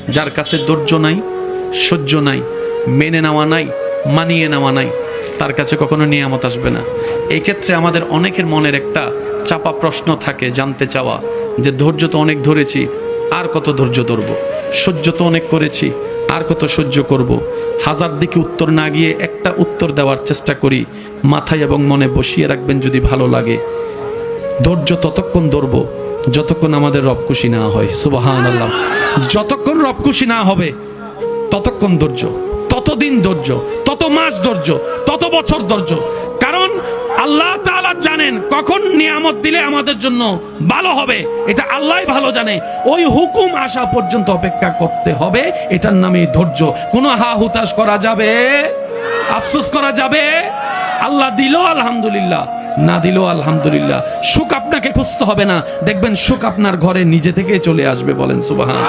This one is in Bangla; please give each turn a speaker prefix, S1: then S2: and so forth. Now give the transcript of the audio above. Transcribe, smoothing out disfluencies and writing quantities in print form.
S1: যার কাছে ধৈর্য নাই, সহ্য নাই, মেনে নেওয়া নাই, মানিয়ে নেওয়া নাই, তার কাছে কখনো নিয়ামত আসবে না। এই ক্ষেত্রে আমাদের অনেকের মনের একটা চাপা প্রশ্ন থাকে, জানতে চাওয়া যে ধৈর্য তো অনেক ধরেছি, আর কত ধৈর্য ধরব, সহ্য তো অনেক করেছি, আর কত সহ্য করব। হাজার দিকে উত্তর না গিয়ে একটা উত্তর দেওয়ার চেষ্টা করি, মাথায় এবং মনে বসিয়ে রাখবেন যদি ভালো লাগে। ধৈর্য ততক্ষণ ধরব যতক্ষণ আমাদের রব খুশি না হয়। সুবহানাল্লাহ। যতক্ষণ রব খুশি না হবে ততক্ষণ ধৈর্য, ততদিন ধৈর্য, তত মাস ধৈর্য, তত বছর ধৈর্য। কারণ আল্লাহ তাআলা জানেন কখন নিয়ামত দিলে আমাদের জন্য ভালো হবে, এটা আল্লাহই ভালো জানে। ওই হুকুম আসা পর্যন্ত অপেক্ষা করতে হবে, এটার নামই ধৈর্য। কোনো হা হুতাশ করা যাবে, আফসোস করা যাবে? আল্লাহ দিল আলহামদুলিল্লাহ, না দিল আলহামদুলিল্লাহ। সুখ আপনাকে খুঁজতে হবে না, দেখবেন সুখ আপনার ঘরে নিজে থেকে চলে আসবে। বলেন সুবহান।